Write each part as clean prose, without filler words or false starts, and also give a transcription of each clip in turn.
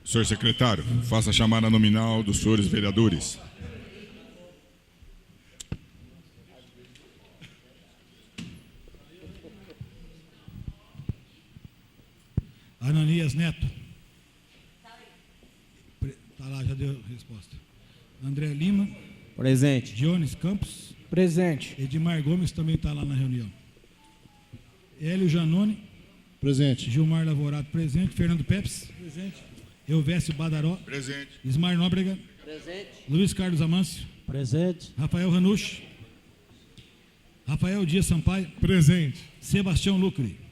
Senhor secretário, faça a chamada nominal dos senhores vereadores. Ananias Neto. Está lá, já deu resposta. André Lima. Presente. Dionis Campos. Presente. Edmar Gomes também está lá na reunião. Hélio Janone. Presente. Gilmar Lavorato, presente. Fernando Pepes. Presente. Elvésio Badaró. Presente. Ismar Nóbrega. Presente. Luiz Carlos Amâncio. Presente. Rafael Ranucci. Rafael Dias Sampaio. Presente. Sebastião Lucre.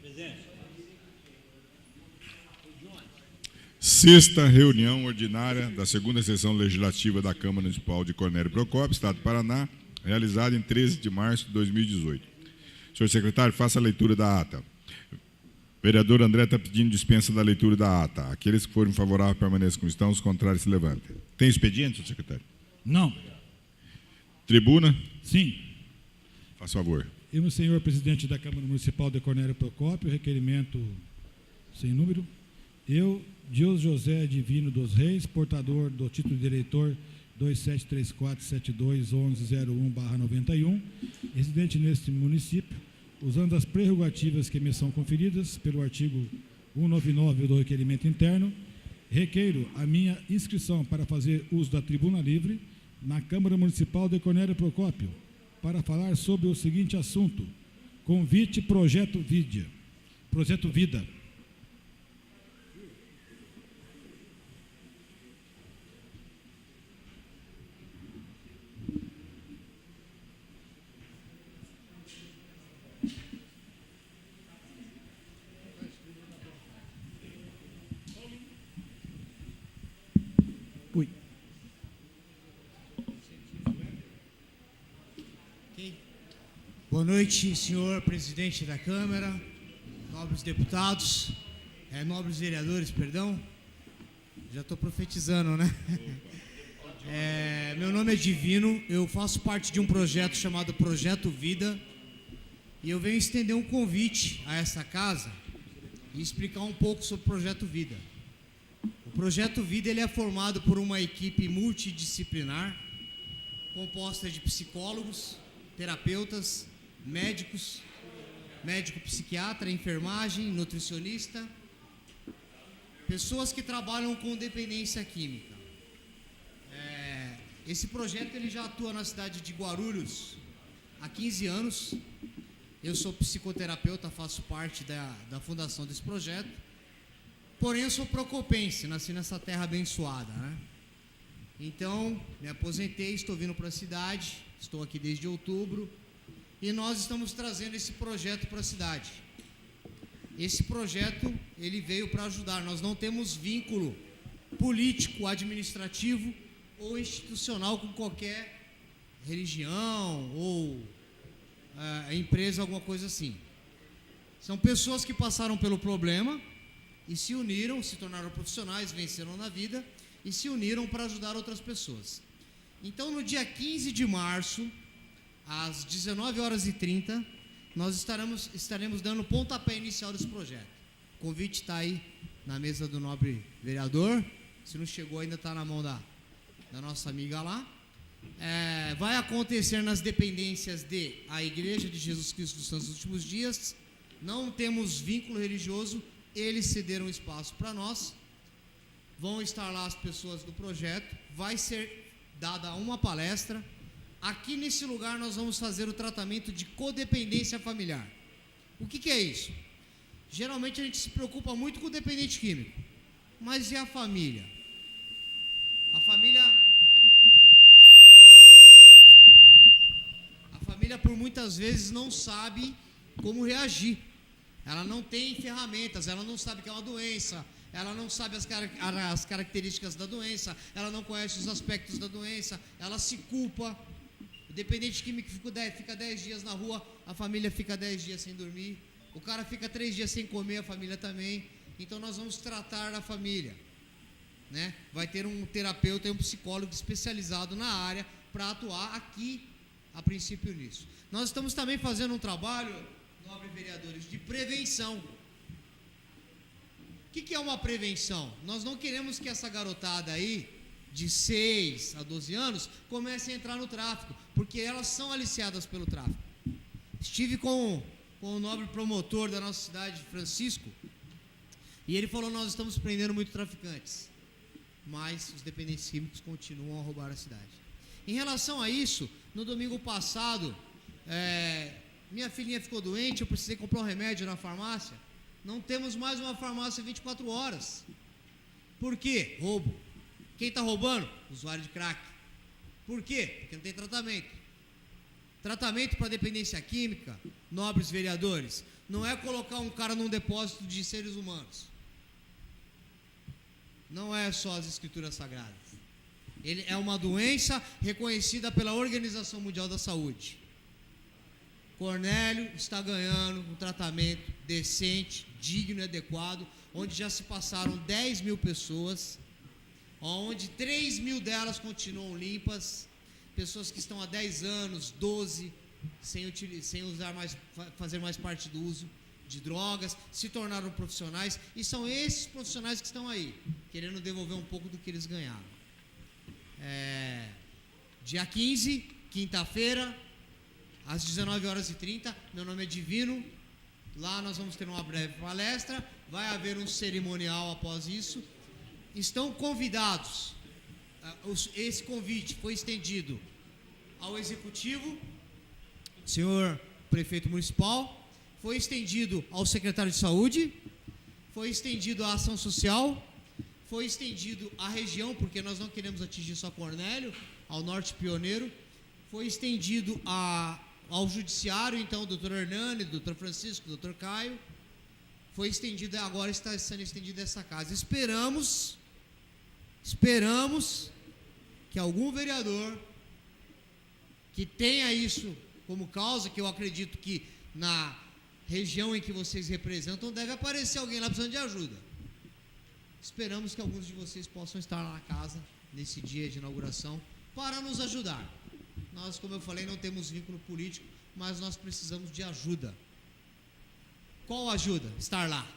Sexta reunião ordinária da segunda sessão legislativa da Câmara Municipal de Cornélio Procópio, Estado do Paraná, realizada em 13 de março de 2018. Senhor secretário, faça a leitura da ata. Vereador André está pedindo dispensa da leitura da ata. Aqueles que forem favoráveis permaneçam como estão, os contrários se levantem. Tem expediente, senhor secretário? Não. Tribuna? Sim. Faça favor. Eu, senhor presidente da Câmara Municipal de Cornélio Procópio, requerimento sem número. Eu, Deus José Divino dos Reis, portador do título de eleitor 2734721101/91, residente neste município, usando as prerrogativas que me são conferidas pelo artigo 199 do requerimento interno, requeiro a minha inscrição para fazer uso da tribuna livre na Câmara Municipal de Cornélio Procópio, para falar sobre o seguinte assunto: convite Projeto Vida. Boa noite, senhor presidente da Câmara, nobres deputados, nobres vereadores, perdão. Já estou profetizando, né? Meu nome é Divino, eu faço parte de um projeto chamado Projeto Vida e eu venho estender um convite a essa casa e explicar um pouco sobre o Projeto Vida. O Projeto Vida ele é formado por uma equipe multidisciplinar composta de psicólogos, terapeutas, médicos, médico psiquiatra, enfermagem, nutricionista, pessoas que trabalham com dependência química. Esse projeto ele já atua na cidade de Guarulhos há 15 anos. Eu sou psicoterapeuta, faço parte da fundação desse projeto. Porém, eu sou procopense, nasci nessa terra abençoada, né? Então, me aposentei, estou vindo para a cidade, estou aqui desde outubro, e nós estamos trazendo esse projeto para a cidade. Esse projeto, ele veio para ajudar. Nós não temos vínculo político, administrativo ou institucional com qualquer religião ou empresa, alguma coisa assim. São pessoas que passaram pelo problema e se uniram, se tornaram profissionais, venceram na vida e se uniram para ajudar outras pessoas. Então, no dia 15 de março, às 19h30, nós estaremos dando o pontapé inicial desse projeto. O convite está aí na mesa do nobre vereador. Se não chegou, ainda está na mão da nossa amiga lá. Vai acontecer nas dependências a Igreja de Jesus Cristo dos Santos dos Últimos Dias. Não temos vínculo religioso, eles cederam espaço para nós. Vão estar lá as pessoas do projeto. Vai ser dada uma palestra. Aqui nesse lugar nós vamos fazer o tratamento de codependência familiar. O que é isso? Geralmente a gente se preocupa muito com o dependente químico. Mas e a família? A família por muitas vezes não sabe como reagir. Ela não tem ferramentas, ela não sabe que é uma doença, ela não sabe as características da doença, ela não conhece os aspectos da doença, ela se culpa. O dependente químico fica 10 dias na rua, a família fica 10 dias sem dormir, o cara fica 3 dias sem comer, a família também. Então nós vamos tratar da família, né? Vai ter um terapeuta e um psicólogo especializado na área para atuar aqui, a princípio, nisso. Nós estamos também fazendo um trabalho, nobres vereadores, de prevenção. O que é uma prevenção? Nós não queremos que essa garotada aí, de 6 a 12 anos, comece a entrar no tráfico, porque elas são aliciadas pelo tráfico. Estive com o nobre promotor da nossa cidade, Francisco, e ele falou: nós estamos prendendo muito traficantes, mas os dependentes químicos continuam a roubar a cidade. Em relação a isso, no domingo passado, minha filhinha ficou doente, eu precisei comprar um remédio na farmácia. Não temos mais uma farmácia 24 horas. Por quê? Roubo. Quem está roubando? Usuário de crack. Por quê? Porque não tem tratamento. Tratamento para dependência química, nobres vereadores, não é colocar um cara num depósito de seres humanos. Não é só as escrituras sagradas. Ele é uma doença reconhecida pela Organização Mundial da Saúde. Cornélio está ganhando um tratamento decente, digno e adequado, onde já se passaram 10 mil pessoas, onde 3 mil delas continuam limpas, pessoas que estão há 10 anos, 12, sem usar mais, fazer mais parte do uso de drogas, se tornaram profissionais, e são esses profissionais que estão aí, querendo devolver um pouco do que eles ganharam. Dia 15, quinta-feira, às 19h30, meu nome é Divino. Lá nós vamos ter uma breve palestra, vai haver um cerimonial após isso. Estão convidados, esse convite foi estendido ao Executivo, senhor Prefeito Municipal, foi estendido ao Secretário de Saúde, foi estendido à Ação Social, foi estendido à região, porque nós não queremos atingir só Cornélio, ao Norte Pioneiro, foi estendido ao Judiciário, então, doutor Hernani, doutor Francisco, doutor Caio, foi estendido, agora está sendo estendida essa casa. Esperamos que algum vereador que tenha isso como causa, que eu acredito que na região em que vocês representam deve aparecer alguém lá precisando de ajuda. Esperamos que alguns de vocês possam estar lá na casa nesse dia de inauguração para nos ajudar. Nós, como eu falei, não temos vínculo político, mas nós precisamos de ajuda. Qual ajuda? Estar lá,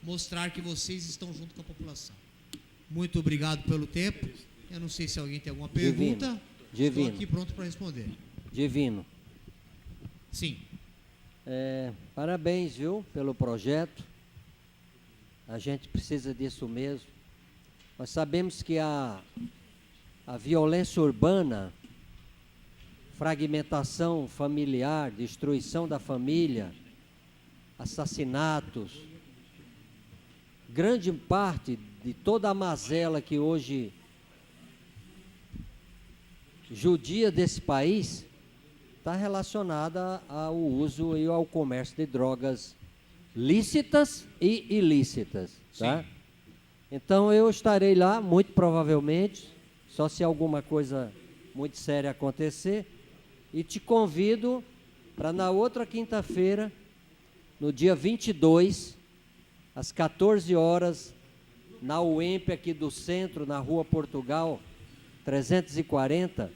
mostrar que vocês estão junto com a população. Muito obrigado pelo tempo. Eu não sei se alguém tem alguma pergunta. Divino. Estou aqui pronto para responder. Divino. Sim. Parabéns, viu, pelo projeto. A gente precisa disso mesmo. Nós sabemos que a violência urbana, fragmentação familiar, destruição da família, assassinatos, grande parte de toda a mazela que hoje judia desse país está relacionada ao uso e ao comércio de drogas lícitas e ilícitas, tá? Sim. Então eu estarei lá, muito provavelmente, só se alguma coisa muito séria acontecer, e te convido para na outra quinta-feira, no dia 22, às 14 horas, na UEMP aqui do centro, na Rua Portugal, 340,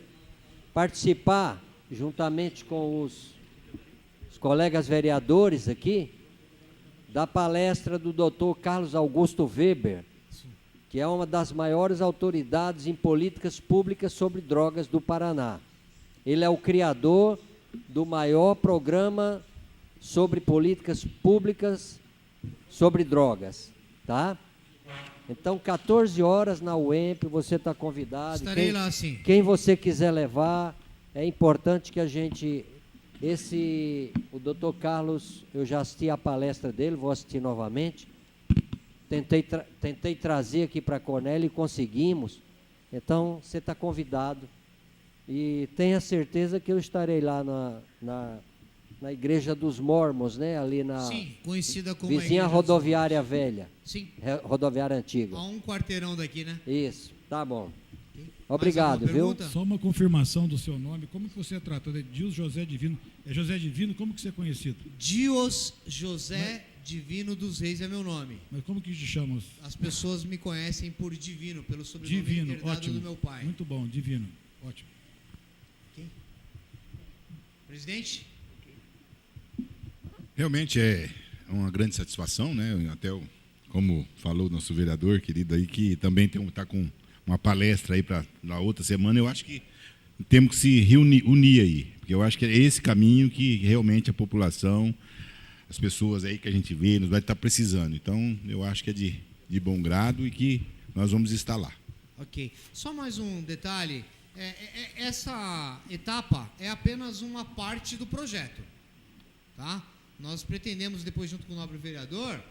participar, juntamente com os colegas vereadores aqui, da palestra do Dr. Carlos Augusto Weber, que é uma das maiores autoridades em políticas públicas sobre drogas do Paraná. Ele é o criador do maior programa sobre políticas públicas sobre drogas, tá? Então, 14 horas na UEMP, você está convidado. Estarei lá, sim. Quem você quiser levar, é importante que a gente... o doutor Carlos, eu já assisti a palestra dele, vou assistir novamente. Tentei trazer aqui para Cornélio e conseguimos. Então, você está convidado. E tenha certeza que eu estarei lá na Igreja dos Mormons, né? Ali na... Sim, conhecida como vizinha rodoviária velha. Sim. Rodoviária antiga. A um quarteirão daqui, né? Isso, tá bom. Okay. Obrigado, viu? Só uma confirmação do seu nome. Como que você é tratado? É Dios José Divino. É José Divino, como que você é conhecido? Dios José Divino dos Reis é meu nome. Mas como que te chamam? As pessoas me conhecem por Divino, pelo sobrenome Divino, herdado ótimo. do meu pai. Muito bom, Divino. Ótimo. Okay. Presidente? Realmente é uma grande satisfação, né? Até o como falou o nosso vereador querido aí, que também está com uma palestra aí para na outra semana, eu acho que temos que se unir aí, porque eu acho que é esse caminho que realmente a população, as pessoas aí que a gente vê, nos vai estar precisando. Então, eu acho que é de bom grado e que nós vamos estar lá. Ok. Só mais um detalhe. Essa etapa é apenas uma parte do projeto. Tá? Nós pretendemos, depois, junto com o nobre vereador,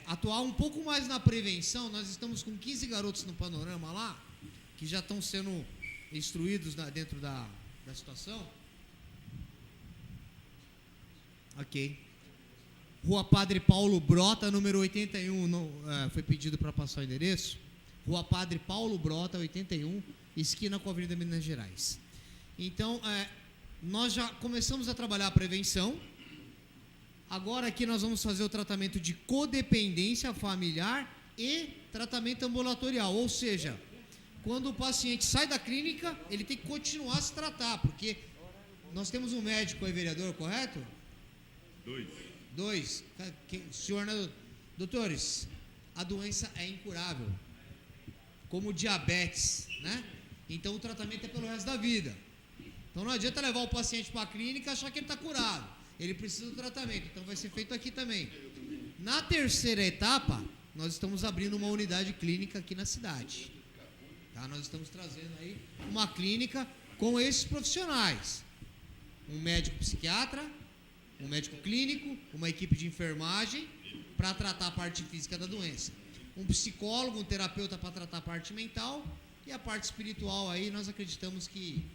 atuar um pouco mais na prevenção. Nós estamos com 15 garotos no panorama lá, que já estão sendo instruídos dentro da situação. Ok. Rua Padre Paulo Brota, número 81, foi pedido para passar o endereço. Rua Padre Paulo Brota, 81, esquina com a Avenida Minas Gerais. Então, nós já começamos a trabalhar a prevenção. Agora aqui nós vamos fazer o tratamento de codependência familiar e tratamento ambulatorial. Ou seja, quando o paciente sai da clínica, ele tem que continuar a se tratar, porque nós temos um médico aí, vereador, correto? Dois. Senhor, doutores, a doença é incurável, como diabetes, né? Então o tratamento é pelo resto da vida. Então não adianta levar o paciente para a clínica e achar que ele está curado. Ele precisa do tratamento, então vai ser feito aqui também. Na terceira etapa, nós estamos abrindo uma unidade clínica aqui na cidade. Tá? Nós estamos trazendo aí uma clínica com esses profissionais. Um médico psiquiatra, um médico clínico, uma equipe de enfermagem para tratar a parte física da doença. Um psicólogo, um terapeuta para tratar a parte mental e a parte espiritual aí, nós acreditamos que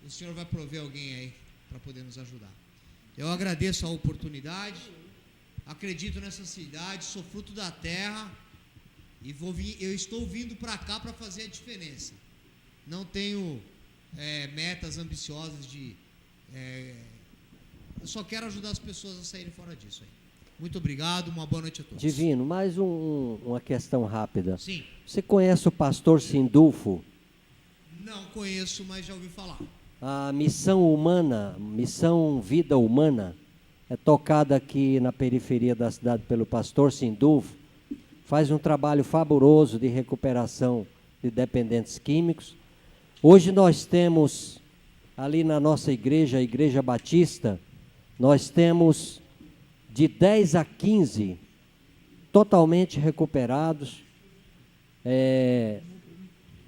o senhor vai prover alguém aí para poder nos ajudar. Eu agradeço a oportunidade, acredito nessa cidade, sou fruto da terra e eu estou vindo para cá para fazer a diferença. Não tenho metas ambiciosas eu só quero ajudar as pessoas a saírem fora disso aí. Muito obrigado, uma boa noite a todos. Divino, mais uma questão rápida. Sim. Você conhece o pastor Sindulfo? Não conheço, mas já ouvi falar. A Missão Humana, Missão Vida Humana, é tocada aqui na periferia da cidade pelo pastor Sindulfo. Faz um trabalho fabuloso de recuperação de dependentes químicos. Hoje nós temos, ali na nossa igreja, a Igreja Batista, nós temos de 10 a 15 totalmente recuperados.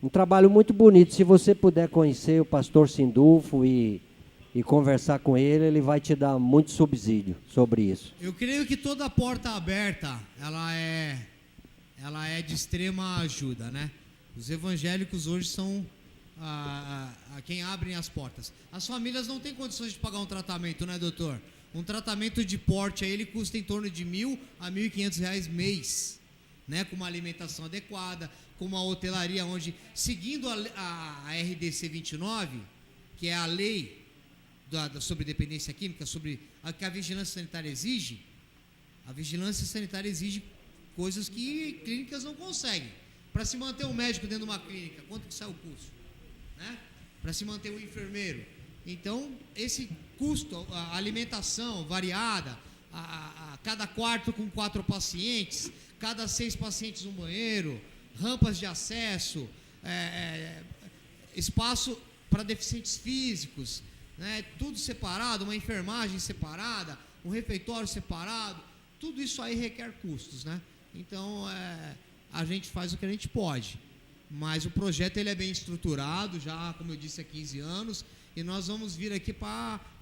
Um trabalho muito bonito. Se você puder conhecer o pastor Sindulfo e conversar com ele, ele vai te dar muito subsídio sobre isso. Eu creio que toda porta aberta, ela é de extrema ajuda, né? Os evangélicos hoje são quem abrem as portas. As famílias não têm condições de pagar um tratamento, né, doutor? Um tratamento de porte aí, ele custa em torno de R$1.000 a R$1.500 mês, né? Com uma alimentação adequada, com uma hotelaria onde, seguindo a RDC 29, que é a lei sobre dependência química, sobre a que a vigilância sanitária exige, a vigilância sanitária exige coisas que clínicas não conseguem. Para se manter um médico dentro de uma clínica, quanto que sai o custo? Né? Para se manter um enfermeiro. Então, esse custo, a alimentação variada, cada quarto com 4 pacientes, cada 6 pacientes um banheiro, rampas de acesso, espaço para deficientes físicos, né? Tudo separado, uma enfermagem separada, um refeitório separado, tudo isso aí requer custos, né? Então, a gente faz o que a gente pode, mas o projeto ele é bem estruturado, já, como eu disse, há 15 anos, e nós vamos vir aqui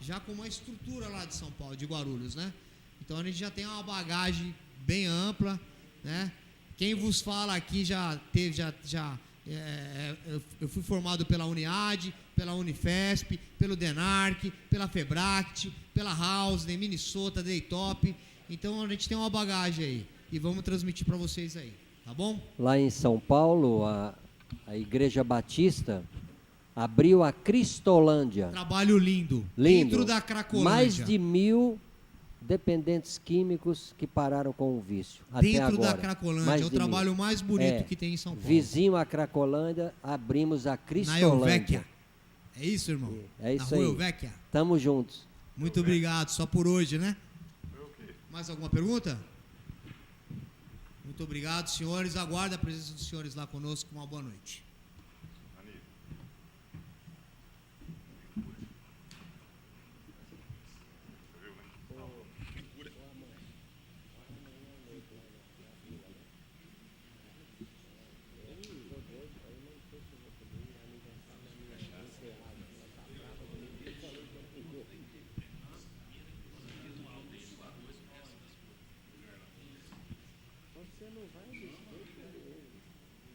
já com uma estrutura lá de São Paulo, de Guarulhos, né? Então, a gente já tem uma bagagem bem ampla, né? Quem vos fala aqui eu fui formado pela Uniad, pela Unifesp, pelo DENARC, pela FEBRACT, pela Housden, Minnesota, Daytop. Então a gente tem uma bagagem aí e vamos transmitir para vocês aí, tá bom? Lá em São Paulo, a Igreja Batista abriu a Cristolândia. Trabalho lindo. Dentro da Cracolândia. Mais de 1.000 dependentes químicos que pararam com o vício. Até agora. Dentro da Cracolândia, é o trabalho mais bonito que tem em São Paulo. Vizinho à Cracolândia, abrimos a Cristolândia. Na Elvecchia. É isso, irmão? É isso na Rua aí. Elvecchia. Tamo juntos. Muito obrigado, só por hoje, né? Mais alguma pergunta? Muito obrigado, senhores. Aguardo a presença dos senhores lá conosco. Uma boa noite.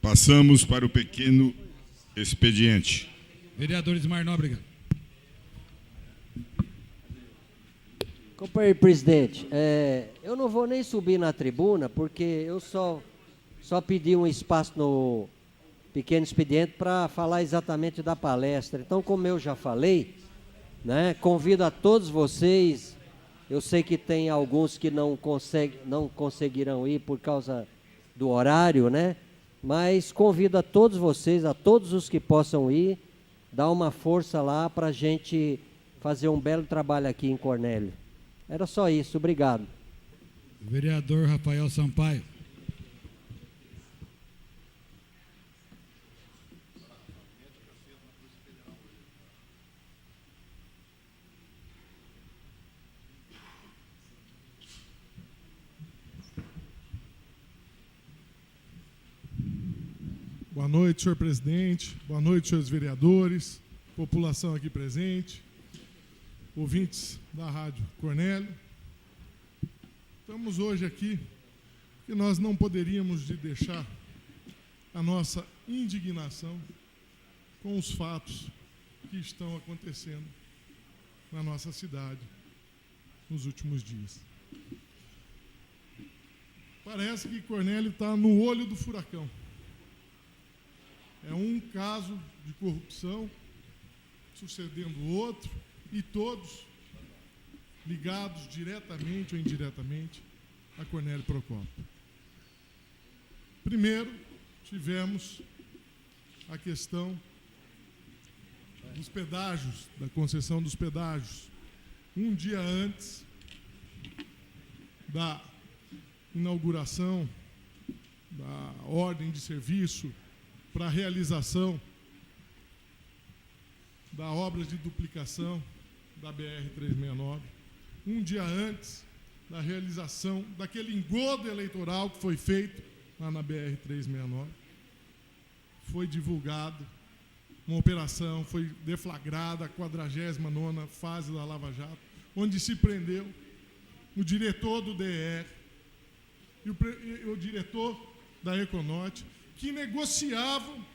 Passamos para o pequeno expediente. Vereador Ismar Nóbrega. Companheiro presidente, eu não vou nem subir na tribuna, porque eu só pedi um espaço no pequeno expediente para falar exatamente da palestra. Então, como eu já falei, né, convido a todos vocês. Eu sei que tem alguns que não conseguirão ir por causa do horário, né? Mas convido a todos vocês, a todos os que possam ir, dar uma força lá para a gente fazer um belo trabalho aqui em Cornélio. Era só isso, obrigado. Vereador Rafael Sampaio. Boa noite, senhor presidente. Boa noite, senhores vereadores, população aqui presente, ouvintes da Rádio Cornélio. Estamos hoje aqui porque nós não poderíamos deixar a nossa indignação com os fatos que estão acontecendo na nossa cidade nos últimos dias. Parece que Cornélio está no olho do furacão. É um caso de corrupção sucedendo o outro, e todos ligados diretamente ou indiretamente a Cornélio Procópio. Primeiro, tivemos a questão dos pedágios, da concessão dos pedágios. Um dia antes da inauguração da ordem de serviço para a realização da obra de duplicação da BR-369, um dia antes da realização daquele engodo eleitoral que foi feito lá na BR-369, foi divulgado uma operação, foi deflagrada a 49ª fase da Lava Jato, onde se prendeu o diretor do DR e o diretor da Econorte, que negociavam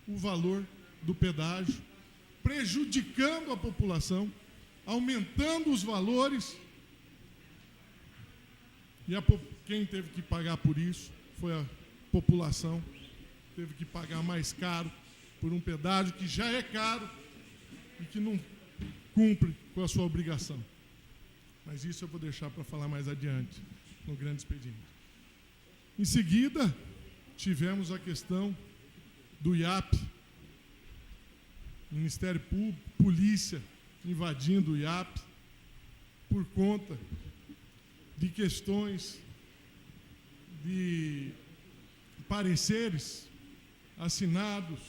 o valor do pedágio, prejudicando a população, aumentando os valores, e quem teve que pagar por isso foi a população, teve que pagar mais caro por um pedágio que já é caro e que não cumpre com a sua obrigação. Mas isso eu vou deixar para falar mais adiante, no grande expediente. Em seguida, tivemos a questão do IAP, Ministério Público, polícia invadindo o IAP por conta de questões de pareceres assinados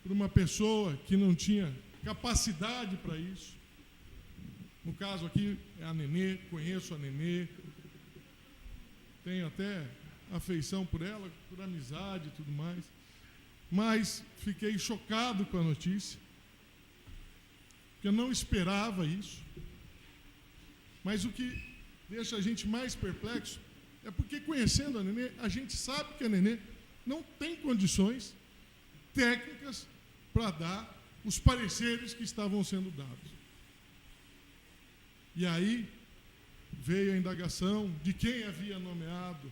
por uma pessoa que não tinha capacidade para isso. No caso aqui é a Nenê, conheço a Nenê, tenho até afeição por ela, por amizade e tudo mais, mas fiquei chocado com a notícia, porque eu não esperava isso. Mas o que deixa a gente mais perplexo é porque, conhecendo a Nenê, a gente sabe que a Nenê não tem condições técnicas para dar os pareceres que estavam sendo dados. E aí veio a indagação de quem havia nomeado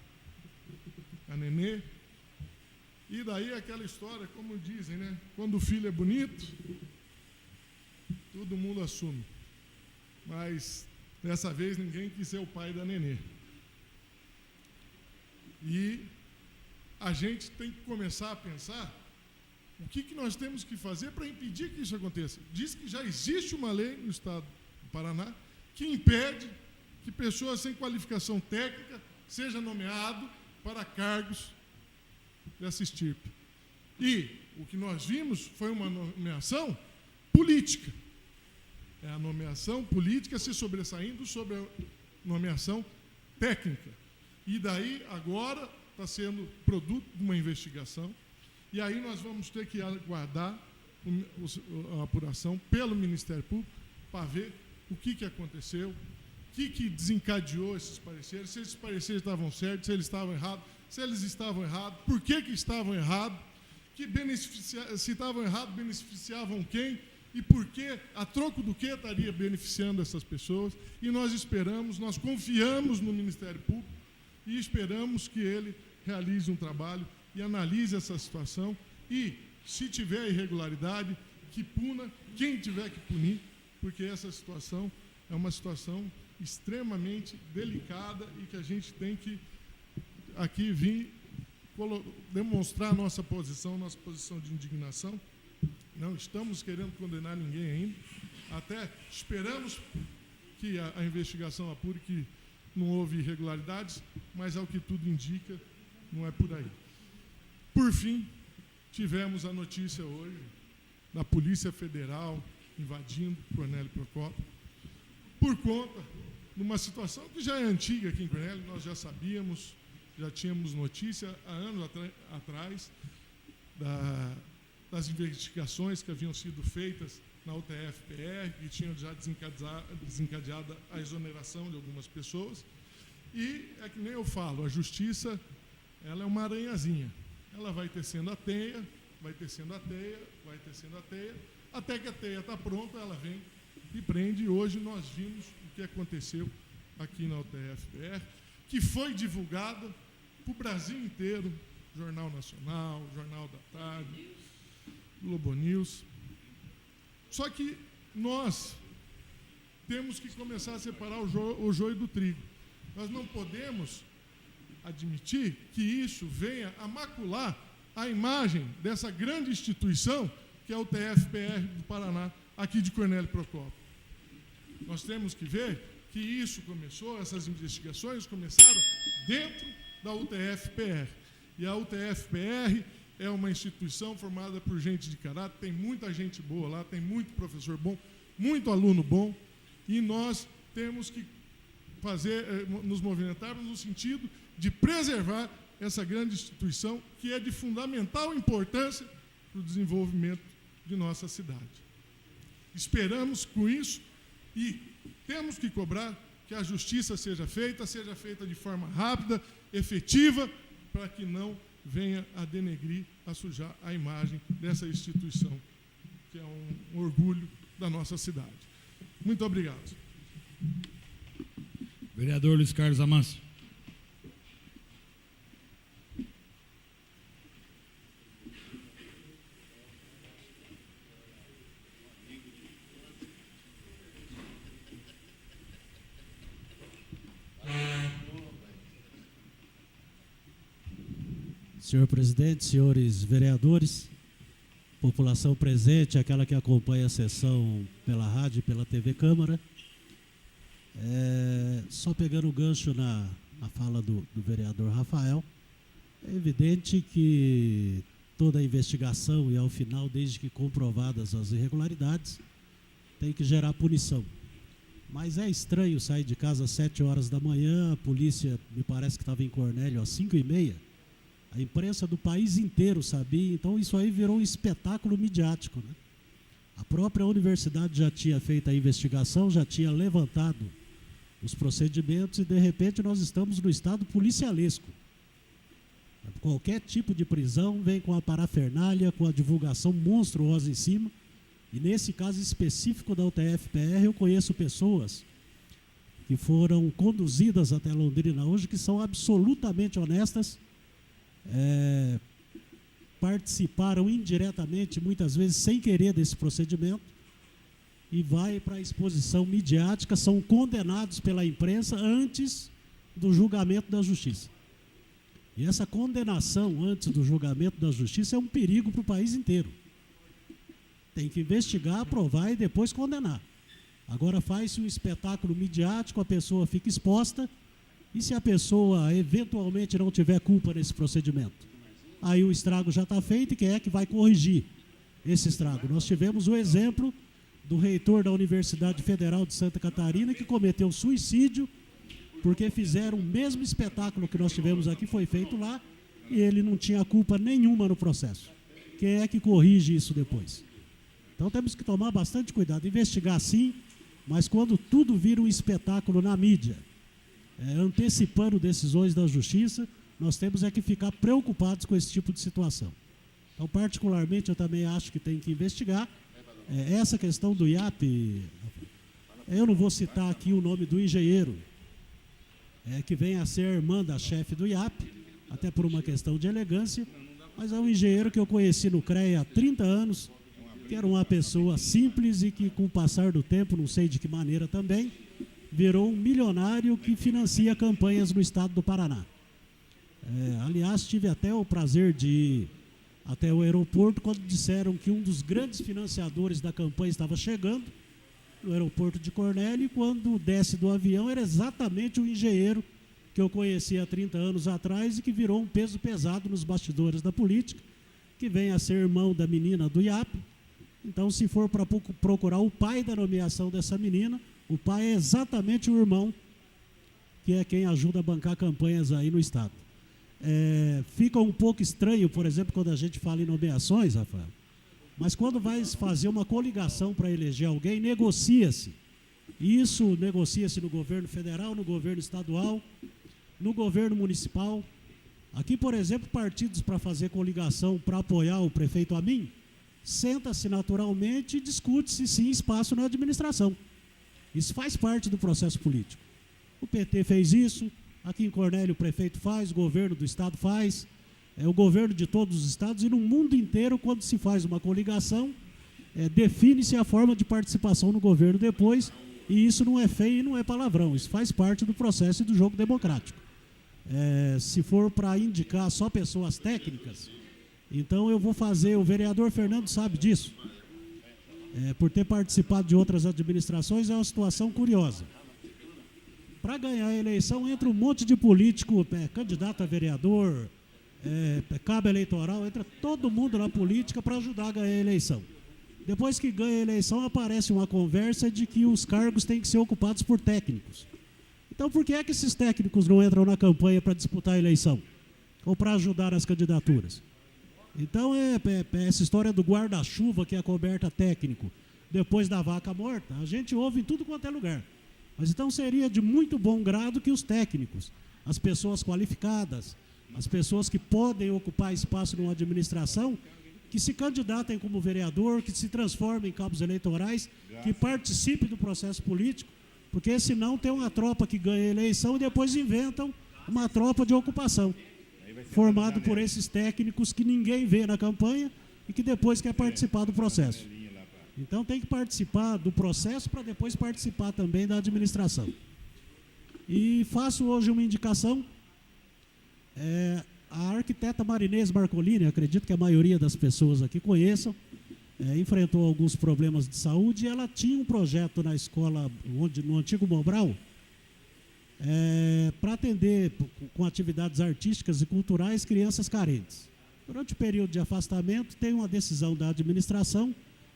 a Nenê, e daí aquela história, como dizem, né? Quando o filho é bonito, todo mundo assume. Mas dessa vez ninguém quis ser o pai da Nenê. E a gente tem que começar a pensar o que nós temos que fazer para impedir que isso aconteça. Diz que já existe uma lei no estado do Paraná que impede que pessoas sem qualificação técnica seja nomeado para cargos dessa estirpe. E o que nós vimos foi uma nomeação política. É a nomeação política se sobressaindo sobre a nomeação técnica. E daí, agora, está sendo produto de uma investigação. E aí nós vamos ter que aguardar a apuração pelo Ministério Público para ver o que aconteceu, o que desencadeou esses pareceres, se esses pareceres estavam certos, se eles estavam errados, se eles estavam errados, por que estavam errados, se estavam errados, beneficiavam quem, e por que, a troco do que estaria beneficiando essas pessoas. E nós esperamos, nós confiamos no Ministério Público e esperamos que ele realize um trabalho e analise essa situação e, se tiver irregularidade, que puna quem tiver que punir, porque essa situação é uma situação extremamente delicada e que a gente tem que aqui vir demonstrar a nossa posição de indignação. Não estamos querendo condenar ninguém ainda, até esperamos que a investigação apure que não houve irregularidades, mas ao que tudo indica, não é por aí. Por fim, tivemos a notícia hoje da Polícia Federal invadindo Cornélio Procópio, por conta de uma situação que já é antiga aqui em Cornélio, nós já sabíamos, já tínhamos notícia há anos atrás das investigações que haviam sido feitas na UTF-PR, que tinham já desencadeado a exoneração de algumas pessoas. E é que nem eu falo, a justiça, ela é uma aranhazinha. Ela vai tecendo a teia, vai tecendo a teia, vai tecendo a teia, até que a teia está pronta, ela vem e prende. E hoje nós vimos o que aconteceu aqui na UTF-PR, que foi divulgada para o Brasil inteiro, Jornal Nacional, Jornal da Tarde, Globo News. Só que nós temos que começar a separar o joio do trigo. Nós não podemos admitir que isso venha a macular a imagem dessa grande instituição que é o TF-PR do Paraná, aqui de Cornélio Procópio. Nós temos que ver que isso começou, essas investigações começaram dentro da UTF-PR. E a UTF-PR é uma instituição formada por gente de caráter, tem muita gente boa lá, tem muito professor bom, muito aluno bom, e nós temos que nos movimentarmos no sentido de preservar essa grande instituição que é de fundamental importância para o desenvolvimento de nossa cidade. Esperamos com isso e temos que cobrar que a justiça seja feita de forma rápida, efetiva, para que não venha a denegrir, a sujar a imagem dessa instituição, que é um orgulho da nossa cidade. Muito obrigado. Vereador Luiz Carlos Amâncio. Senhor presidente, senhores vereadores, população presente, aquela que acompanha a sessão pela rádio e pela TV Câmara, só pegando o gancho na fala do vereador Rafael, é evidente que toda a investigação e ao final, desde que comprovadas as irregularidades, tem que gerar punição. Mas é estranho sair de casa às 7 horas da manhã, a polícia me parece que estava em Cornélio às 5h30, a imprensa do país inteiro sabia, então isso aí virou um espetáculo midiático, né? A própria universidade já tinha feito a investigação, já tinha levantado os procedimentos e, de repente, nós estamos no estado policialesco. Qualquer tipo de prisão vem com a parafernália, com a divulgação monstruosa em cima. E, nesse caso específico da UTF-PR, eu conheço pessoas que foram conduzidas até Londrina hoje, que são absolutamente honestas, participaram indiretamente, muitas vezes sem querer, desse procedimento, e vai para a exposição midiática, são condenados pela imprensa antes do julgamento da justiça. E essa condenação antes do julgamento da justiça é um perigo para o país inteiro. Tem que investigar, aprovar e depois condenar. Agora faz-se um espetáculo midiático, a pessoa fica exposta E se a pessoa eventualmente não tiver culpa nesse procedimento? Aí o estrago já está feito e quem é que vai corrigir esse estrago? Nós tivemos o exemplo do reitor da Universidade Federal de Santa Catarina que cometeu suicídio porque fizeram o mesmo espetáculo que nós tivemos aqui, foi feito lá, e ele não tinha culpa nenhuma no processo. Quem é que corrige isso depois? Então temos que tomar bastante cuidado, investigar sim, mas quando tudo vira um espetáculo na mídia, antecipando decisões da justiça, nós temos que ficar preocupados com esse tipo de situação. Então, particularmente, eu também acho que tem que investigar. Essa questão do IAP, eu não vou citar aqui o nome do engenheiro, que vem a ser irmã da chefe do IAP, até por uma questão de elegância, mas é um engenheiro que eu conheci no CREA há 30 anos, que era uma pessoa simples e que, com o passar do tempo, não sei de que maneira também, virou um milionário que financia campanhas no estado do Paraná. Aliás, tive até o prazer de ir até o aeroporto quando disseram que um dos grandes financiadores da campanha estava chegando no aeroporto de Cornélio, e quando desce do avião era exatamente o engenheiro que eu conheci há 30 anos atrás e que virou um peso pesado nos bastidores da política, que vem a ser irmão da menina do IAP. Então, se for para procurar o pai da nomeação dessa menina, o pai é exatamente o irmão, que é quem ajuda a bancar campanhas aí no estado. Fica um pouco estranho, por exemplo, quando a gente fala em nomeações, Rafael, mas quando vai fazer uma coligação para eleger alguém, negocia-se. Isso negocia-se no governo federal, no governo estadual, no governo municipal. Aqui, por exemplo, partidos para fazer coligação para apoiar o prefeito Amin, senta-se naturalmente e discute-se sim espaço na administração. Isso faz parte do processo político. O PT fez isso, aqui em Cornélio o prefeito faz, o governo do estado faz, o governo de todos os estados, e no mundo inteiro, quando se faz uma coligação, define-se a forma de participação no governo depois, e isso não é feio e não é palavrão, isso faz parte do processo e do jogo democrático. Se for para indicar só pessoas técnicas, então eu vou fazer, o vereador Fernando sabe disso, por ter participado de outras administrações, é uma situação curiosa. Para ganhar a eleição entra um monte de político, candidato a vereador, cabo eleitoral, entra todo mundo na política para ajudar a ganhar a eleição. Depois que ganha a eleição, aparece uma conversa de que os cargos têm que ser ocupados por técnicos. Então, por que é que esses técnicos não entram na campanha para disputar a eleição? Ou para ajudar nas candidaturas? Então, essa história do guarda-chuva que é coberta técnico, depois da vaca morta, a gente ouve em tudo quanto é lugar. Mas então seria de muito bom grado que os técnicos, as pessoas qualificadas, as pessoas que podem ocupar espaço numa administração, que se candidatem como vereador, que se transformem em cabos eleitorais, que participem do processo político, porque senão tem uma tropa que ganha a eleição e depois inventam uma tropa de ocupação, formado por esses técnicos que ninguém vê na campanha e que depois quer participar do processo. Então tem que participar do processo para depois participar também da administração. E faço hoje uma indicação. A arquiteta Marinês Marcolini, acredito que a maioria das pessoas aqui conheçam, enfrentou alguns problemas de saúde e ela tinha um projeto na escola, no antigo Mobral, para atender com atividades artísticas e culturais crianças carentes. Durante o período de afastamento, tem uma decisão da administração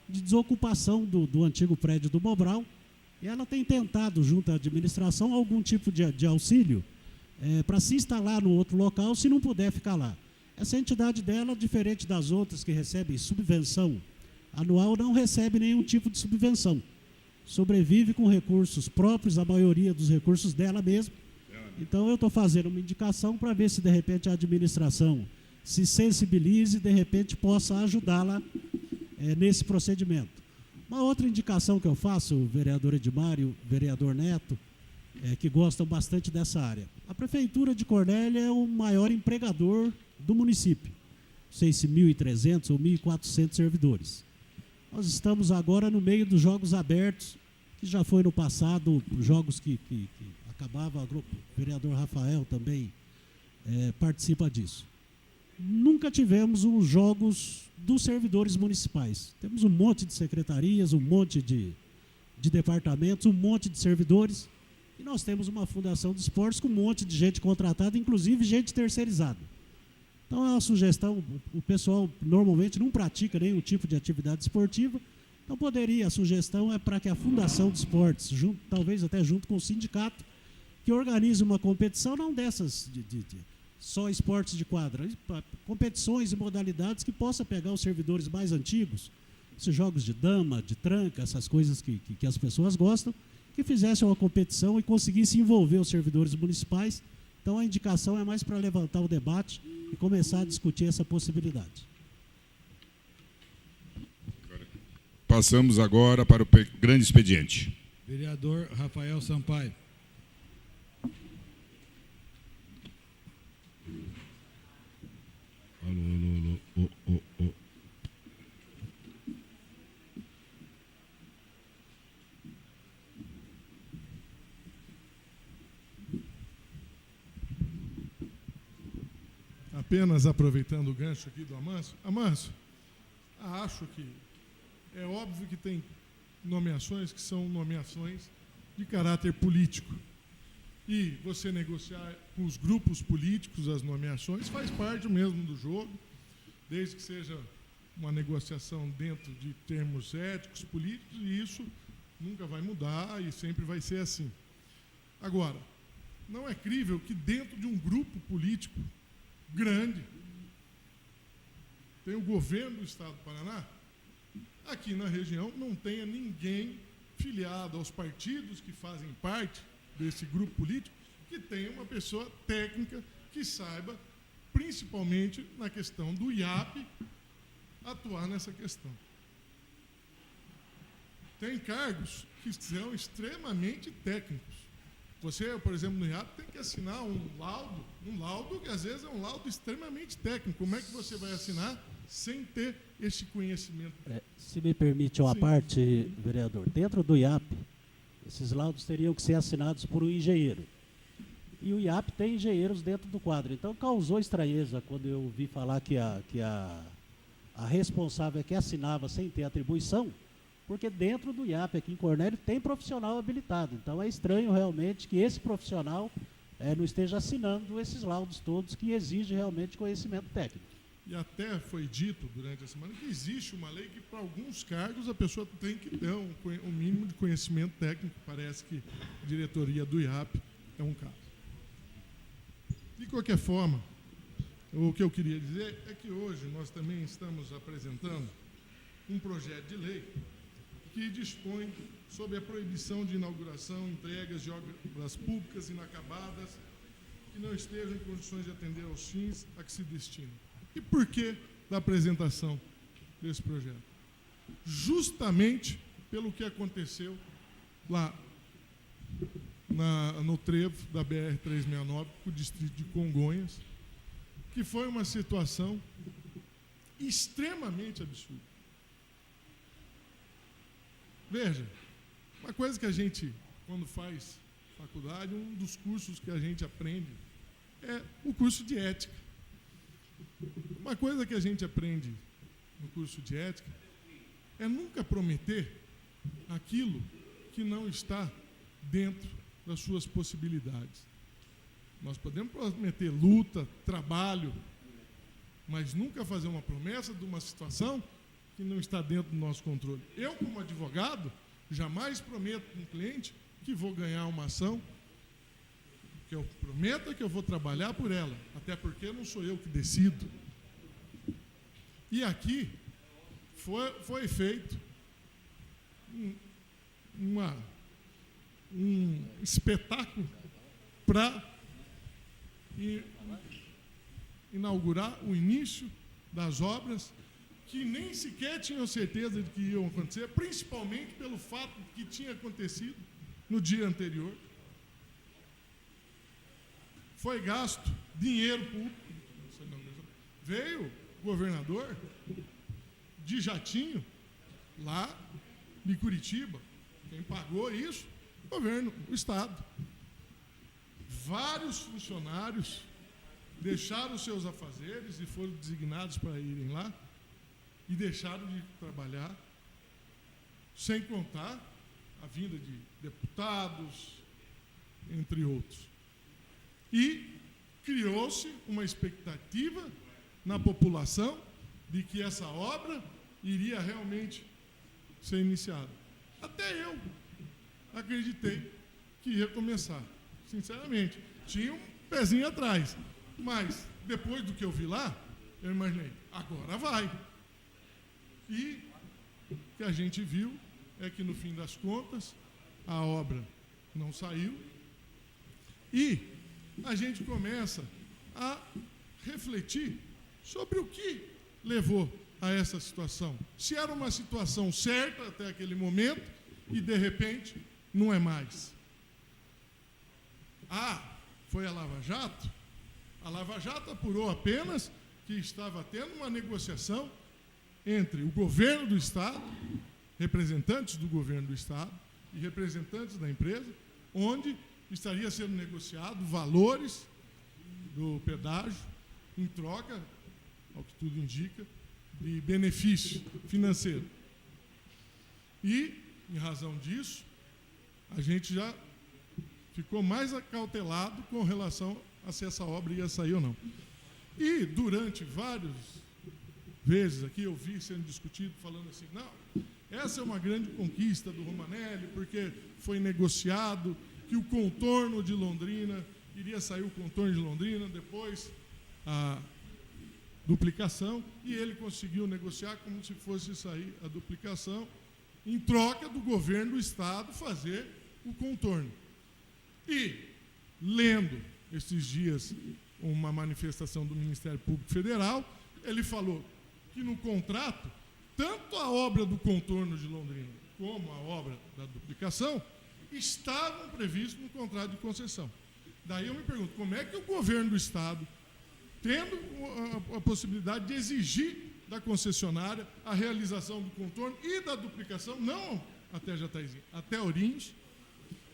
de desocupação do antigo prédio do Mobral, e ela tem tentado, junto à administração, algum tipo de auxílio para se instalar no outro local, se não puder ficar lá. Essa entidade dela, diferente das outras que recebem subvenção anual, não recebe nenhum tipo de subvenção. Sobrevive com recursos próprios, a maioria dos recursos dela mesma. Então eu estou fazendo uma indicação para ver se de repente a administração se sensibilize e de repente possa ajudá-la nesse procedimento. Uma outra indicação que eu faço, o vereador Edmar e o vereador Neto, que gostam bastante dessa área. A Prefeitura de Cornélio é o maior empregador do município, não sei se 1.300 ou 1.400 servidores. Nós estamos agora no meio dos Jogos Abertos, que já foi no passado, jogos que acabava, o vereador Rafael também participa disso. Nunca tivemos os jogos dos servidores municipais. Temos um monte de secretarias, um monte de departamentos, um monte de servidores, E nós temos uma fundação de esportes com um monte de gente contratada, inclusive gente terceirizada. Então, é uma sugestão, o pessoal normalmente não pratica nenhum tipo de atividade esportiva, então a sugestão é para que a Fundação de Esportes, talvez até junto com o sindicato, que organize uma competição, não dessas só esportes de quadra, competições e modalidades que possa pegar os servidores mais antigos, esses jogos de dama, de tranca, essas coisas que as pessoas gostam, que fizessem uma competição e conseguissem envolver os servidores municipais. Então, a indicação é mais para levantar o debate e começar a discutir essa possibilidade. Passamos agora para o grande expediente. Vereador Rafael Sampaio. Alô. Apenas aproveitando o gancho aqui do Amâncio. Amâncio, acho que é óbvio que tem nomeações que são nomeações de caráter político. E você negociar com os grupos políticos as nomeações faz parte mesmo do jogo, desde que seja uma negociação dentro de termos éticos, políticos, e isso nunca vai mudar e sempre vai ser assim. Agora, não é crível que dentro de um grupo político grande, tem o governo do Estado do Paraná, aqui na região não tenha ninguém filiado aos partidos que fazem parte desse grupo político, que tenha uma pessoa técnica que saiba, principalmente na questão do IAP, atuar nessa questão. Tem cargos que são extremamente técnicos. Você, por exemplo, no IAP, tem que assinar um laudo que às vezes é um laudo extremamente técnico. Como é que você vai assinar sem ter esse conhecimento? Se me permite uma parte, vereador, dentro do IAP, esses laudos teriam que ser assinados por um engenheiro. E o IAP tem engenheiros dentro do quadro. Então, causou estranheza quando eu ouvi falar que a responsável é que assinava sem ter atribuição, porque dentro do IAP, aqui em Cornélio, tem profissional habilitado. Então, é estranho realmente que esse profissional não esteja assinando esses laudos todos que exigem realmente conhecimento técnico. E até foi dito durante a semana que existe uma lei que, para alguns cargos, a pessoa tem que ter um mínimo de conhecimento técnico. Parece que a diretoria do IAP é um caso. De qualquer forma, o que eu queria dizer é que hoje nós também estamos apresentando um projeto de lei que dispõe sobre a proibição de inauguração, entregas de obras públicas inacabadas que não estejam em condições de atender aos fins a que se destinam. E por que da apresentação desse projeto? Justamente pelo que aconteceu lá no trevo da BR-369, com o distrito de Congonhas, que foi uma situação extremamente absurda. Veja, uma coisa que a gente, quando faz faculdade, um dos cursos que a gente aprende é o curso de ética. Uma coisa que a gente aprende no curso de ética é nunca prometer aquilo que não está dentro das suas possibilidades. Nós podemos prometer luta, trabalho, mas nunca fazer uma promessa de uma situação que não está dentro do nosso controle. Eu, como advogado, jamais prometo para um cliente que vou ganhar uma ação, que eu prometo que eu vou trabalhar por ela, até porque não sou eu que decido. E aqui foi feito um espetáculo para inaugurar o início das obras que nem sequer tinham certeza de que iam acontecer, principalmente pelo fato que tinha acontecido no dia anterior. Foi gasto dinheiro público. Veio o governador de jatinho lá de Curitiba. Quem pagou isso? O governo, o Estado. Vários funcionários deixaram os seus afazeres e foram designados para irem lá e deixaram de trabalhar, sem contar a vinda de deputados, entre outros. E criou-se uma expectativa na população de que essa obra iria realmente ser iniciada. Até eu acreditei que ia começar, sinceramente. Tinha um pezinho atrás, mas depois do que eu vi lá, eu imaginei, agora vai. E o que a gente viu é que, no fim das contas, a obra não saiu e a gente começa a refletir sobre o que levou a essa situação. Se era uma situação certa até aquele momento e, de repente, não é mais. Foi a Lava Jato? A Lava Jato apurou apenas que estava tendo uma negociação entre o governo do Estado, representantes do governo do Estado e representantes da empresa, onde estaria sendo negociado valores do pedágio em troca, ao que tudo indica, de benefício financeiro. E, em razão disso, a gente já ficou mais acautelado com relação a se essa obra ia sair ou não. E, durante várias vezes aqui, eu vi sendo discutido, falando assim, não, essa é uma grande conquista do Romanelli, porque foi negociado que o contorno de Londrina, iria sair o contorno de Londrina, depois a duplicação, e ele conseguiu negociar como se fosse sair a duplicação, em troca do governo do Estado fazer o contorno. E, lendo esses dias uma manifestação do Ministério Público Federal, ele falou que no contrato, tanto a obra do contorno de Londrina como a obra da duplicação estavam previstos no contrato de concessão. Daí eu me pergunto, como é que o governo do Estado, tendo a possibilidade de exigir da concessionária a realização do contorno e da duplicação, não até Jataizinho, até Ourinhos,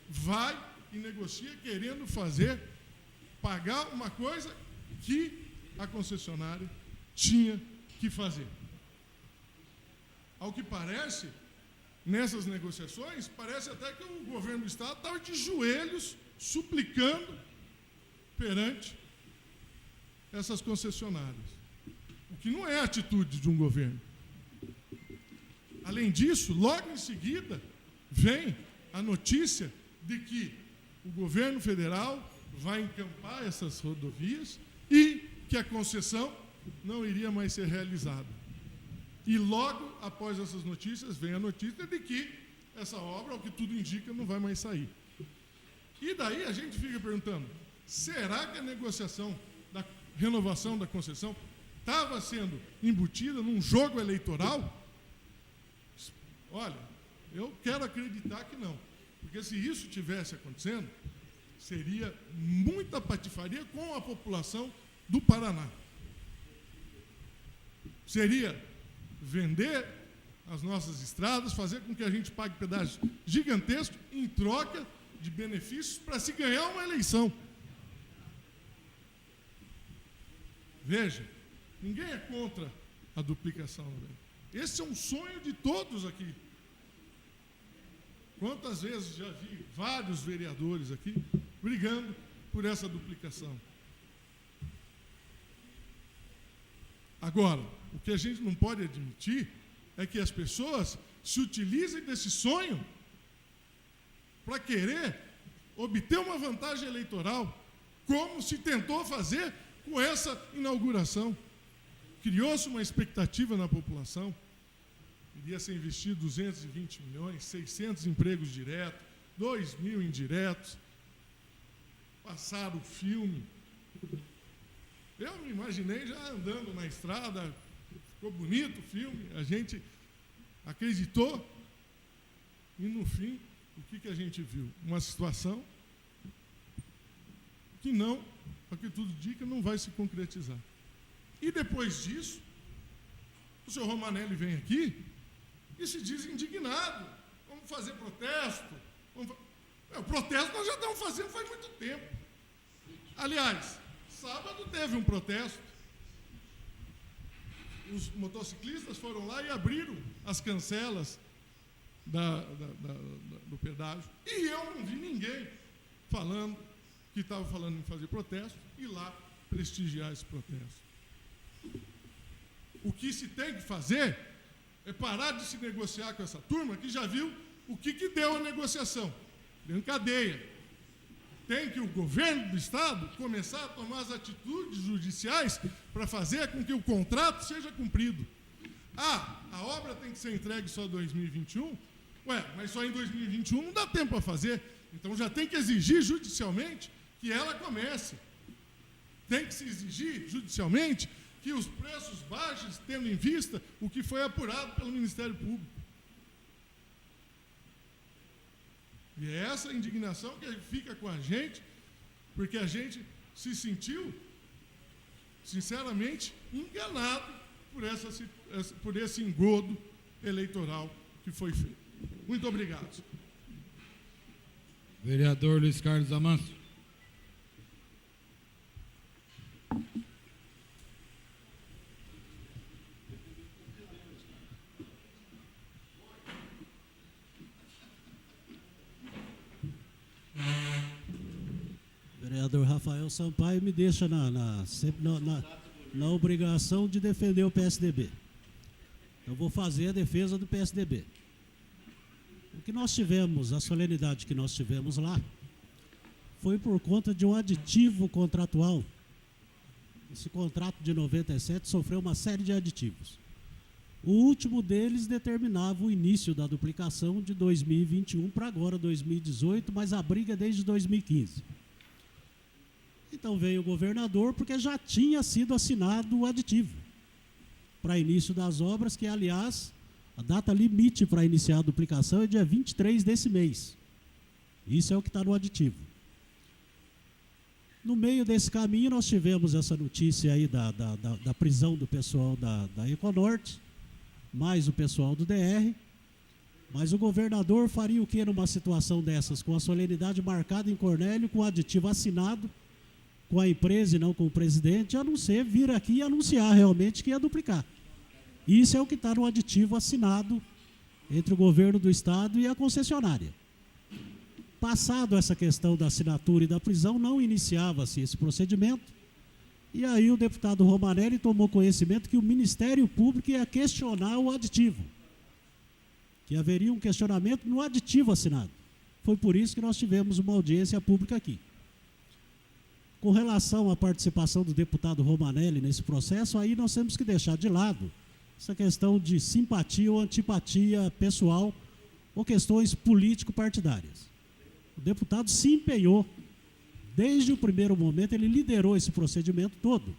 vai e negocia querendo pagar uma coisa que a concessionária tinha que fazer. Ao que parece, nessas negociações, parece até que o governo do Estado estava de joelhos suplicando perante essas concessionárias. O que não é a atitude de um governo. Além disso, logo em seguida, vem a notícia de que o governo federal vai encampar essas rodovias e que a concessão não iria mais ser realizada. E logo após essas notícias, vem a notícia de que essa obra, ao que tudo indica, não vai mais sair. E daí a gente fica perguntando, será que a negociação da renovação da concessão estava sendo embutida num jogo eleitoral? Olha, eu quero acreditar que não. Porque se isso tivesse acontecendo, seria muita patifaria com a população do Paraná. Seria vender as nossas estradas, fazer com que a gente pague pedágios gigantescos em troca de benefícios para se ganhar uma eleição. Veja, ninguém é contra a duplicação. Esse é um sonho de todos aqui. Quantas vezes já vi vários vereadores aqui brigando por essa duplicação. Agora, o que a gente não pode admitir é que as pessoas se utilizem desse sonho para querer obter uma vantagem eleitoral, como se tentou fazer com essa inauguração. Criou-se uma expectativa na população, iria ser investido 220 milhões, 600 empregos diretos, 2.000 indiretos, passaram o filme. Eu me imaginei já andando na estrada, ficou bonito o filme, a gente acreditou, e no fim, o que a gente viu? Uma situação que não, para que tudo indica, não vai se concretizar. E depois disso, o senhor Romanelli vem aqui e se diz indignado. Vamos fazer protesto. O protesto nós já estamos fazendo faz muito tempo. Aliás, sábado teve um protesto. Os motociclistas foram lá e abriram as cancelas do pedágio. E eu não vi ninguém falando que estava falando em fazer protesto, ir lá prestigiar esse protesto. O que se tem que fazer é parar de se negociar com essa turma que já viu o que deu a negociação. Deu em cadeia. Tem que o governo do Estado começar a tomar as atitudes judiciais para fazer com que o contrato seja cumprido. A obra tem que ser entregue só em 2021? Mas só em 2021 não dá tempo para fazer. Então já tem que exigir judicialmente que ela comece. Tem que se exigir judicialmente que os preços baixem, tendo em vista o que foi apurado pelo Ministério Público. E é essa indignação que fica com a gente, porque a gente se sentiu, sinceramente, enganado por esse engodo eleitoral que foi feito. Muito obrigado. Vereador Luiz Carlos Amâncio. Vereador Rafael Sampaio me deixa sempre na obrigação de defender o PSDB. Eu vou fazer a defesa do PSDB. O que nós tivemos, a solenidade que nós tivemos lá, foi por conta de um aditivo contratual. Esse contrato de 97 sofreu uma série de aditivos. O último deles determinava o início da duplicação de 2021 para agora, 2018, mas a briga é desde 2015. Então veio o governador, porque já tinha sido assinado o aditivo para início das obras, que, aliás, a data limite para iniciar a duplicação é dia 23 desse mês. Isso é o que está no aditivo. No meio desse caminho, nós tivemos essa notícia aí da prisão do pessoal da Econorte, mais o pessoal do DR, mas o governador faria o que numa situação dessas, com a solenidade marcada em Cornélio, com o aditivo assinado, com a empresa e não com o presidente, a não ser vir aqui e anunciar realmente que ia duplicar. Isso é o que está no aditivo assinado entre o governo do Estado e a concessionária. Passado essa questão da assinatura e da prisão, não iniciava-se esse procedimento, e aí o deputado Romanelli tomou conhecimento que o Ministério Público ia questionar o aditivo, que haveria um questionamento no aditivo assinado. Foi por isso que nós tivemos uma audiência pública aqui. Com relação à participação do deputado Romanelli nesse processo, aí nós temos que deixar de lado essa questão de simpatia ou antipatia pessoal ou questões político-partidárias. O deputado se empenhou, desde o primeiro momento, ele liderou esse procedimento todo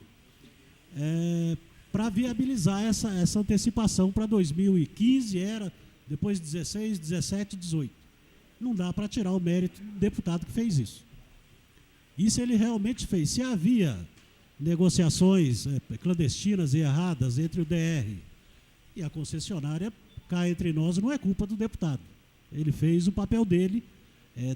para viabilizar essa antecipação para 2015, depois 16, 17, 18. Não dá para tirar o mérito do deputado que fez isso. Isso ele realmente fez. Se havia negociações clandestinas e erradas entre o DR e a concessionária, cá entre nós, não é culpa do deputado. Ele fez o papel dele,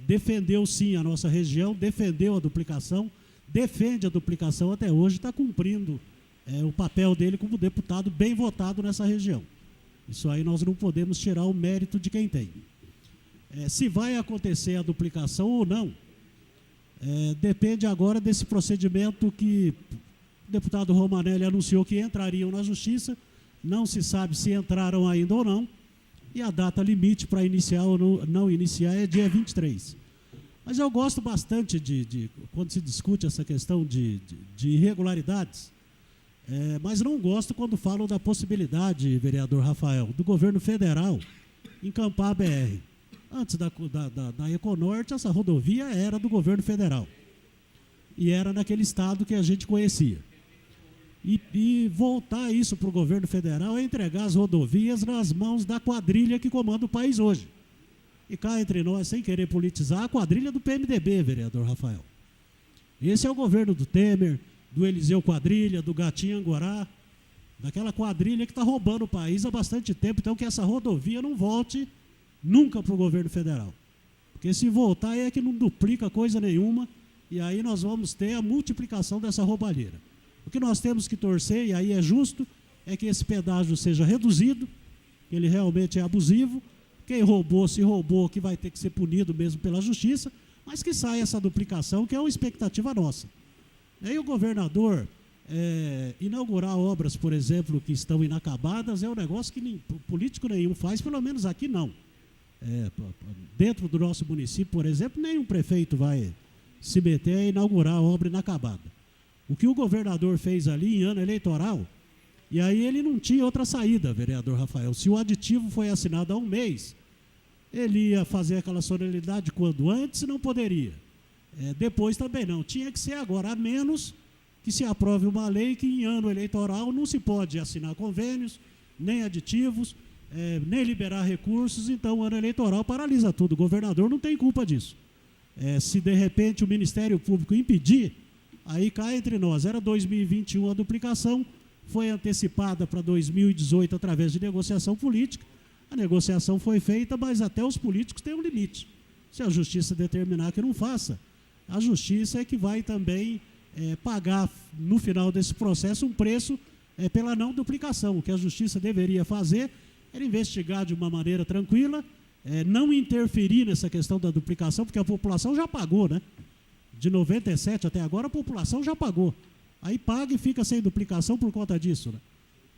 defendeu sim a nossa região, defendeu a duplicação, defende a duplicação até hoje, está cumprindo o papel dele como deputado bem votado nessa região. Isso aí nós não podemos tirar o mérito de quem tem. Se vai acontecer a duplicação ou não, depende agora desse procedimento que o deputado Romanelli anunciou que entrariam na justiça, não se sabe se entraram ainda ou não, e a data limite para iniciar ou não iniciar é dia 23. Mas eu gosto bastante quando se discute essa questão de irregularidades, mas não gosto quando falam da possibilidade, vereador Rafael, do governo federal encampar a BR. Antes da Econorte, essa rodovia era do governo federal. E era naquele estado que a gente conhecia. E voltar isso para o governo federal é entregar as rodovias nas mãos da quadrilha que comanda o país hoje. E cá entre nós, sem querer politizar, a quadrilha do PMDB, vereador Rafael. Esse é o governo do Temer, do Eliseu Quadrilha, do Gatinho Angorá, daquela quadrilha que está roubando o país há bastante tempo. Então que essa rodovia não volte nunca para o governo federal. Porque se voltar é que não duplica coisa nenhuma, e aí nós vamos ter a multiplicação dessa roubalheira. O que nós temos que torcer, e aí é justo, é que esse pedágio seja reduzido, que ele realmente é abusivo. Quem roubou, se roubou, que vai ter que ser punido mesmo pela justiça, mas que saia essa duplicação, que é uma expectativa nossa. E aí o governador inaugurar obras, por exemplo, que estão inacabadas, é um negócio que político nenhum faz, pelo menos aqui não. Dentro do nosso município, por exemplo, nenhum prefeito vai se meter a inaugurar a obra inacabada. O que o governador fez ali em ano eleitoral, e aí ele não tinha outra saída, vereador Rafael. Se o aditivo foi assinado há um mês, ele ia fazer aquela solenidade quando antes não poderia. Depois também não. Tinha que ser agora, a menos que se aprove uma lei que em ano eleitoral não se pode assinar convênios, nem aditivos, nem liberar recursos. Então o ano eleitoral paralisa tudo. O governador não tem culpa disso. Se de repente o Ministério Público impedir, aí cai entre nós. Era 2021 a duplicação, foi antecipada para 2018 através de negociação política. A negociação foi feita, mas até os políticos têm um limite. Se a justiça determinar que não faça, a justiça é que vai também pagar, no final desse processo, um preço pela não duplicação. O que a justiça deveria fazer era investigar de uma maneira tranquila, não interferir nessa questão da duplicação, porque a população já pagou, né? De 97 até agora, a população já pagou. Aí paga e fica sem duplicação por conta disso, né?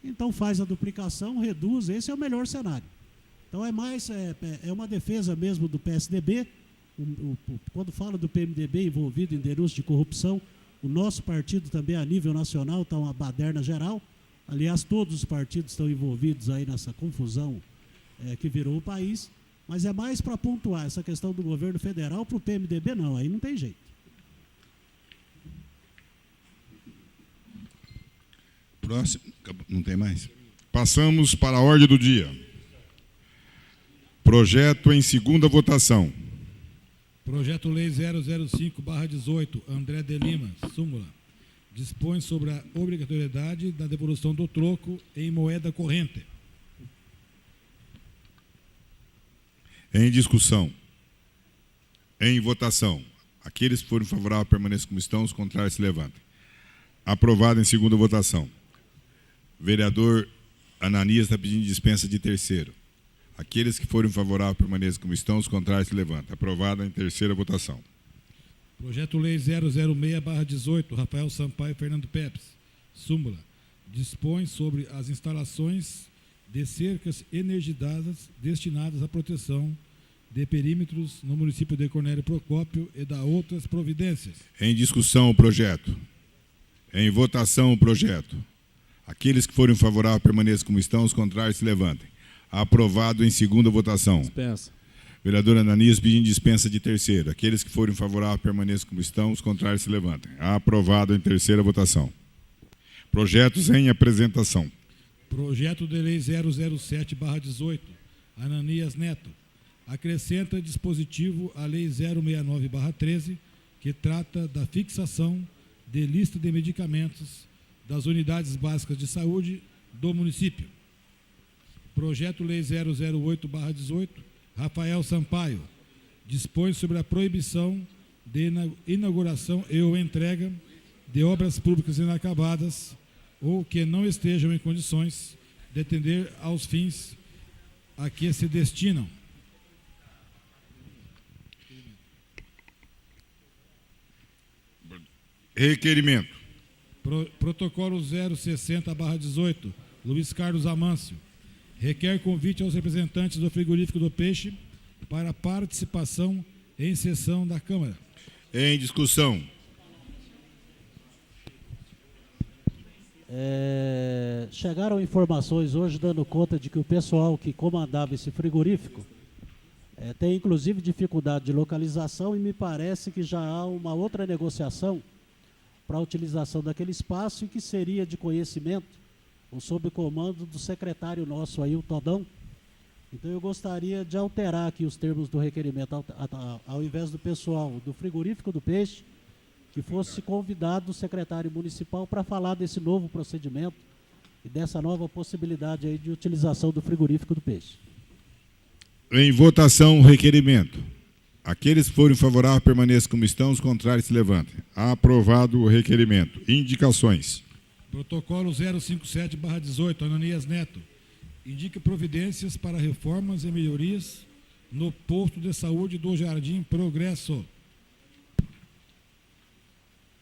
Então faz a duplicação, reduz, esse é o melhor cenário. Então é uma defesa mesmo do PSDB. Quando fala do PMDB envolvido em denúncia de corrupção, o nosso partido também a nível nacional está uma baderna geral. Aliás, todos os partidos estão envolvidos aí nessa confusão que virou o país. Mas é mais para pontuar essa questão do governo federal. Para o PMDB não, aí não tem jeito. Próximo, não tem mais? Passamos para a ordem do dia. Projeto em segunda votação. Projeto-Lei 005/18, André de Lima, súmula. Dispõe sobre a obrigatoriedade da devolução do troco em moeda corrente. Em discussão. Em votação. Aqueles que forem favoráveis permaneçam como estão, os contrários se levantem. Aprovado em segunda votação. Vereador Ananias está pedindo dispensa de terceiro. Aqueles que forem favoráveis permaneçam como estão, os contrários se levantem. Aprovado em terceira votação. Projeto-Lei 006/18, Rafael Sampaio e Fernando Pepes, súmula. Dispõe sobre as instalações de cercas energizadas destinadas à proteção de perímetros no município de Cornélio Procópio e da outras providências. Em discussão o projeto. Em votação o projeto. Aqueles que forem favoráveis permaneçam como estão, os contrários se levantem. Aprovado em segunda votação. Dispensa. Vereador Ananias pedindo dispensa de terceiro. Aqueles que forem favoráveis permaneçam como estão, os contrários se levantem. Aprovado em terceira votação. Projetos em apresentação. Projeto de Lei 007/18, Ananias Neto. Acrescenta dispositivo à Lei 069/13, que trata da fixação de lista de medicamentos das unidades básicas de saúde do município. Projeto-Lei 008/18, Rafael Sampaio. Dispõe sobre a proibição de inauguração e ou entrega de obras públicas inacabadas ou que não estejam em condições de atender aos fins a que se destinam. Requerimento. Protocolo 060/18, Luiz Carlos Amâncio. Requer convite aos representantes do frigorífico do Peixe para participação em sessão da Câmara. Em discussão. Chegaram informações hoje dando conta de que o pessoal que comandava esse frigorífico tem inclusive dificuldade de localização, e me parece que já há uma outra negociação para a utilização daquele espaço, e que seria de conhecimento ou sob comando do secretário nosso aí, o Todão. Então eu gostaria de alterar aqui os termos do requerimento, ao invés do pessoal do frigorífico do Peixe, que fosse convidado o secretário municipal para falar desse novo procedimento e dessa nova possibilidade aí de utilização do frigorífico do Peixe. Em votação o requerimento. Aqueles que forem favoráveis permaneçam como estão, os contrários se levantem. Aprovado o requerimento. Indicações. Protocolo 057/18, Ananias Neto. Indica providências para reformas e melhorias no posto de saúde do Jardim Progresso.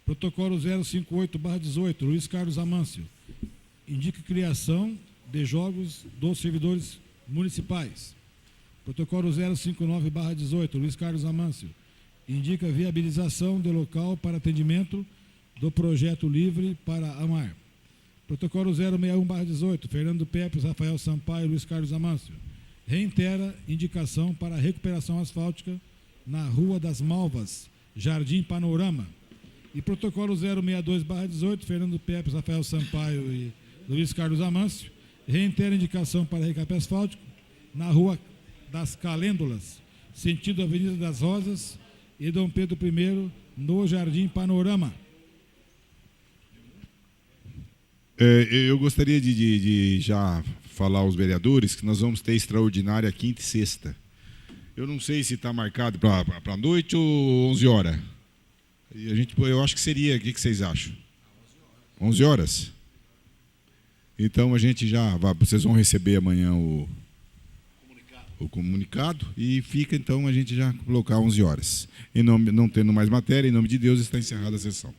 Protocolo 058/18, Luiz Carlos Amâncio. Indica criação de jogos dos servidores municipais. Protocolo 059/18, Luiz Carlos Amâncio. Indica viabilização de local para atendimento do projeto Livre para Amar. Protocolo 061/18, Fernando Pepes, Rafael Sampaio e Luiz Carlos Amâncio. Reitera indicação para recuperação asfáltica na Rua das Malvas, Jardim Panorama. E protocolo 062/18, Fernando Pepes, Rafael Sampaio e Luiz Carlos Amâncio. Reitera indicação para recap asfáltico na Rua das Calêndulas, sentido Avenida das Rosas e Dom Pedro I, no Jardim Panorama. Eu gostaria de já falar aos vereadores que nós vamos ter extraordinária quinta e sexta. Eu não sei se está marcado para a noite ou 11 horas. E eu acho que seria, o que vocês acham? 11 horas? Então a gente vocês vão receber amanhã o comunicado e fica então a gente já colocar 11 horas. Não tendo mais matéria, em nome de Deus, está encerrada a sessão.